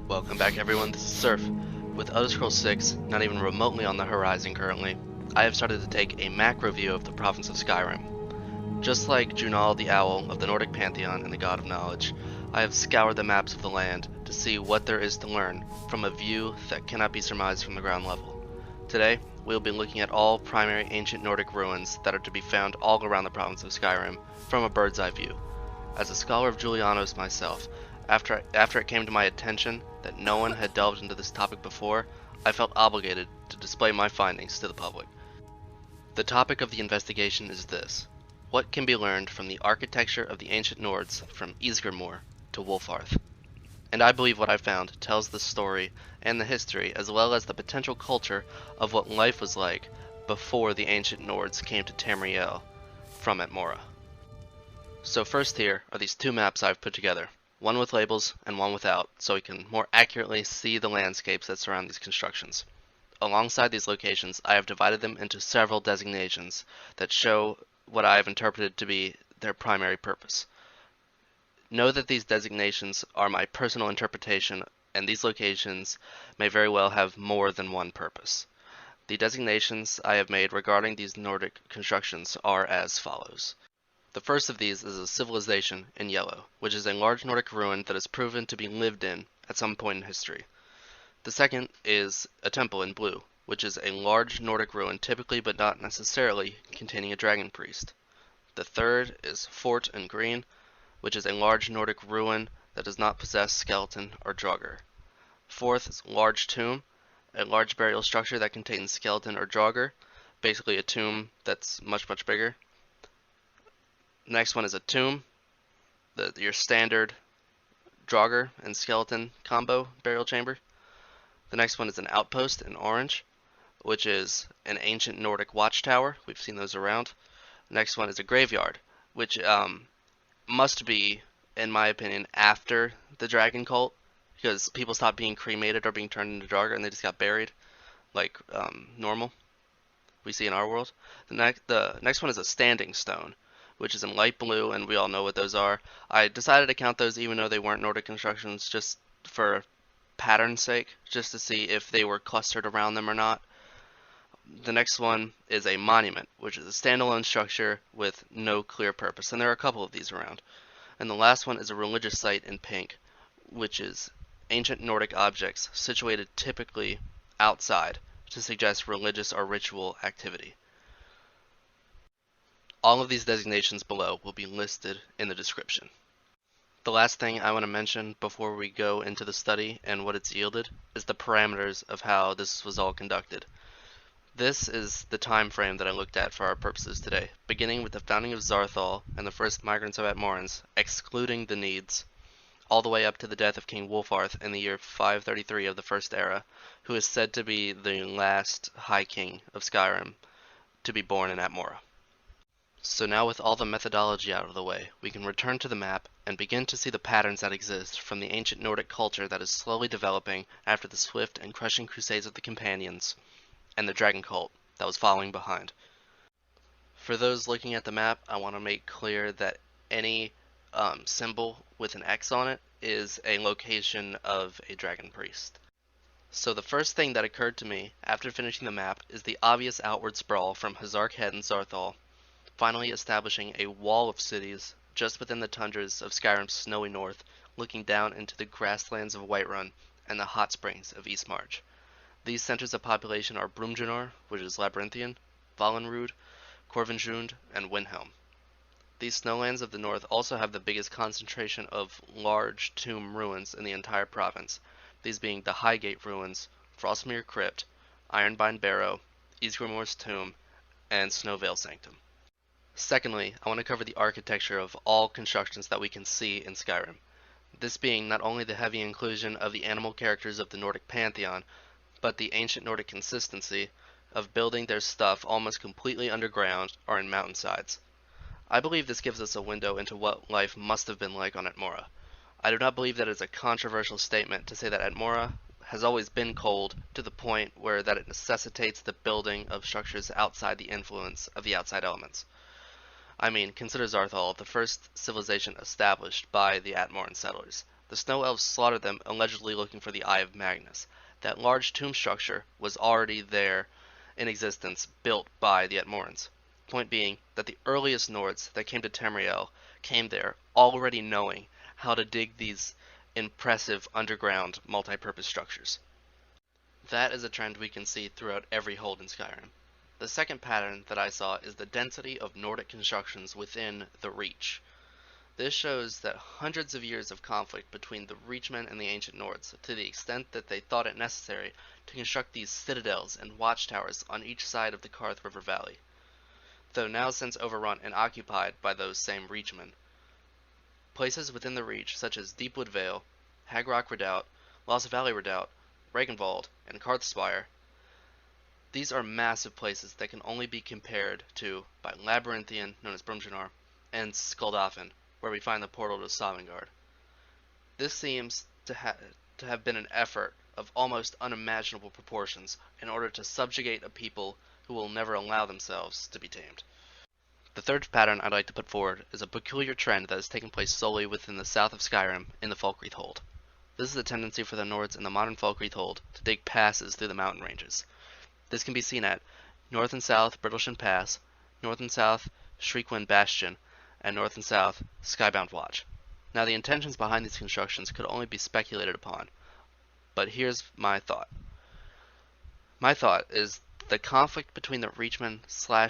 Welcome back everyone, this is Surf. With Elder Scrolls 6 not even remotely on the horizon currently, I have started to take a macro view of the province of Skyrim. Just like Junal the Owl of the Nordic Pantheon and the God of Knowledge, I have scoured the maps of the land to see what there is to learn from a view that cannot be surmised from the ground level. Today, we will be looking at all primary ancient Nordic ruins that are to be found all around the province of Skyrim from a bird's eye view. As a scholar of Julianos myself, after it came to my attention that no one had delved into this topic before, I felt obligated to display my findings to the public. The topic of the investigation is this: what can be learned from the architecture of the ancient Nords from Ysgramor to Wolfarth? And I believe what I found tells the story and the history as well as the potential culture of what life was like before the ancient Nords came to Tamriel from Atmora. So first here are these two maps I've put together, one with labels and one without, so we can more accurately see the landscapes that surround these constructions. Alongside these locations, I have divided them into several designations that show what I have interpreted to be their primary purpose. Know that these designations are my personal interpretation, and these locations may very well have more than one purpose. The designations I have made regarding these Nordic constructions are as follows. The first of these is a civilization in yellow, which is a large Nordic ruin that is proven to be lived in at some point in history. The second is a temple in blue, which is a large Nordic ruin typically but not necessarily containing a dragon priest. The third is fort in green, which is a large Nordic ruin that does not possess skeleton or Draugr. Fourth is large tomb, a large burial structure that contains skeleton or Draugr, basically a tomb that's much bigger. Next one is a tomb, your standard Draugr and skeleton combo burial chamber. The next one is an outpost in orange, which is an ancient Nordic watchtower. We've seen those around. Next one is a graveyard, which must be, in my opinion, after the dragon cult, because people stopped being cremated or being turned into Draugr and they just got buried, like normal we see in our world. The next one is a standing stone, which is in light blue, and we all know what those are. I decided to count those even though they weren't Nordic constructions, just for pattern's sake, just to see if they were clustered around them or not. The next one is a monument, which is a standalone structure with no clear purpose, and there are a couple of these around. And the last one is a religious site in pink, which is ancient Nordic objects situated typically outside to suggest religious or ritual activity. All of these designations below will be listed in the description. The last thing I want to mention before we go into the study and what it's yielded is the parameters of how this was all conducted. This is the time frame that I looked at for our purposes today, beginning with the founding of Xarthal and the first migrants of Atmorans, excluding the Needs, all the way up to the death of King Wolfarth in the year 533 of the First Era, who is said to be the last High King of Skyrim to be born in Atmora. So now with all the methodology out of the way, we can return to the map and begin to see the patterns that exist from the ancient Nordic culture that is slowly developing after the swift and crushing crusades of the Companions and the dragon cult that was following behind. For those looking at the map, I want to make clear that any symbol with an X on it is a location of a dragon priest. So the first thing that occurred to me after finishing the map is the obvious outward sprawl from Hazark Head and Xarthal, finally establishing a wall of cities just within the tundras of Skyrim's snowy north, looking down into the grasslands of Whiterun and the hot springs of Eastmarch. These centers of population are Brumjanor, which is Labyrinthian, Valenrud, Corvinjund, and Windhelm. These snowlands of the north also have the biggest concentration of large tomb ruins in the entire province, these being the Highgate ruins, Frostmere Crypt, Ironbind Barrow, Ysgramor's Tomb, and Snowvale Sanctum. Secondly, I want to cover the architecture of all constructions that we can see in Skyrim, this being not only the heavy inclusion of the animal characters of the Nordic pantheon, but the ancient Nordic consistency of building their stuff almost completely underground or in mountainsides. I believe this gives us a window into what life must have been like on Atmora. I do not believe that it is a controversial statement to say that Atmora has always been cold to the point where that it necessitates the building of structures outside the influence of the outside elements. I mean, consider Xarthal, the first civilization established by the Atmoran settlers. the Snow Elves slaughtered them, allegedly looking for the Eye of Magnus. That large tomb structure was already there in existence, built by the Etmorans. Point being that the earliest Nords that came to Tamriel came there already knowing how to dig these impressive underground multi-purpose structures. That is a trend we can see throughout every hold in Skyrim. The second pattern that I saw is the density of Nordic constructions within the Reach. This shows that hundreds of years of conflict between the Reachmen and the ancient Nords, to the extent that they thought it necessary to construct these citadels and watchtowers on each side of the Karth River Valley, though now since overrun and occupied by those same Reachmen. Places within the Reach, such as Deepwood Vale, Hagrock Redoubt, Lost Valley Redoubt, Regenwald, and Karthspire, these are massive places that can only be compared to by Labyrinthian, known as Brumjanar, and Skuldafn, where we find the portal to Sovngarde. This seems to have been an effort of almost unimaginable proportions in order to subjugate a people who will never allow themselves to be tamed. The third pattern I'd like to put forward is a peculiar trend that has taken place solely within the south of Skyrim in the Falkreath Hold. This is a tendency for the Nords in the modern Falkreath Hold to dig passes through the mountain ranges. This can be seen at north and south Brittleshin Pass, north and south Shriekwind Bastion, and north and south Skybound Watch. Now the intentions behind these constructions could only be speculated upon, but here's my thought. My thought is the conflict between the Reachmen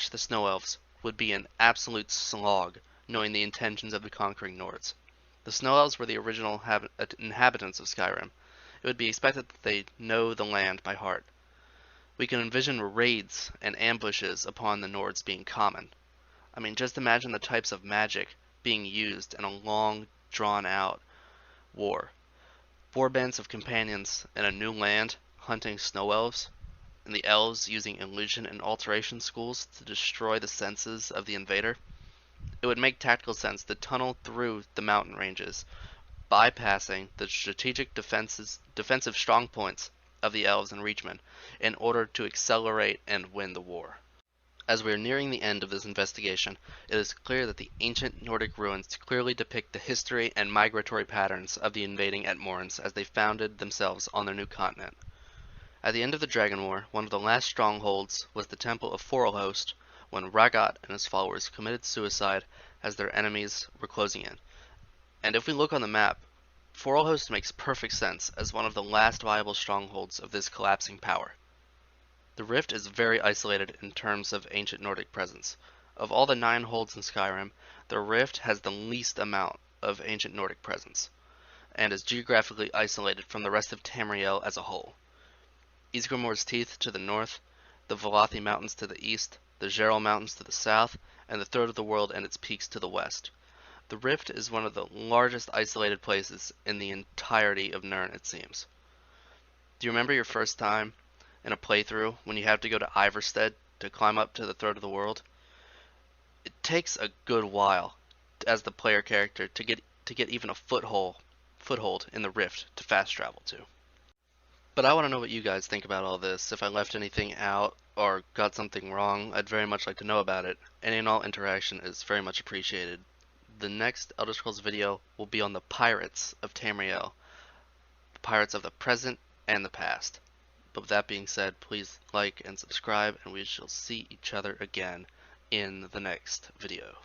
/ the Snow Elves would be an absolute slog, knowing the intentions of the conquering Nords. The Snow Elves were the original inhabitants of Skyrim. It would be expected that they know the land by heart. We can envision raids and ambushes upon the Nords being common. I mean, just imagine the types of magic being used in a long, drawn-out war. 4 bands of companions in a new land hunting Snow Elves, and the Elves using illusion and alteration schools to destroy the senses of the invader. It would make tactical sense to tunnel through the mountain ranges, bypassing the strategic defensive strong points of the Elves and Reachmen in order to accelerate and win the war. As we are nearing the end of this investigation, it is clear that the ancient Nordic ruins clearly depict the history and migratory patterns of the invading Etmorans as they founded themselves on their new continent. At the end of the Dragon War, one of the last strongholds was the Temple of Forelhost, when Ragat and his followers committed suicide as their enemies were closing in. And if we look on the map, Forelhost makes perfect sense as one of the last viable strongholds of this collapsing power. The Rift is very isolated in terms of ancient Nordic presence. Of all the 9 holds in Skyrim, the Rift has the least amount of ancient Nordic presence, and is geographically isolated from the rest of Tamriel as a whole. Ysgramor's Teeth to the north, the Valathi Mountains to the east, the Geralt Mountains to the south, and the Throat of the World and its peaks to the west. The Rift is one of the largest isolated places in the entirety of Nirn, it seems. Do you remember your first time in a playthrough when you have to go to Ivarstead to climb up to the Throat of the World? It takes a good while as the player character to get even a foothold in the Rift to fast travel to. But I want to know what you guys think about all this. If I left anything out or got something wrong, I'd very much like to know about it. Any and all interaction is very much appreciated. The next Elder Scrolls video will be on the pirates of Tamriel, the pirates of the present and the past. But with that being said, please like and subscribe, and we shall see each other again in the next video.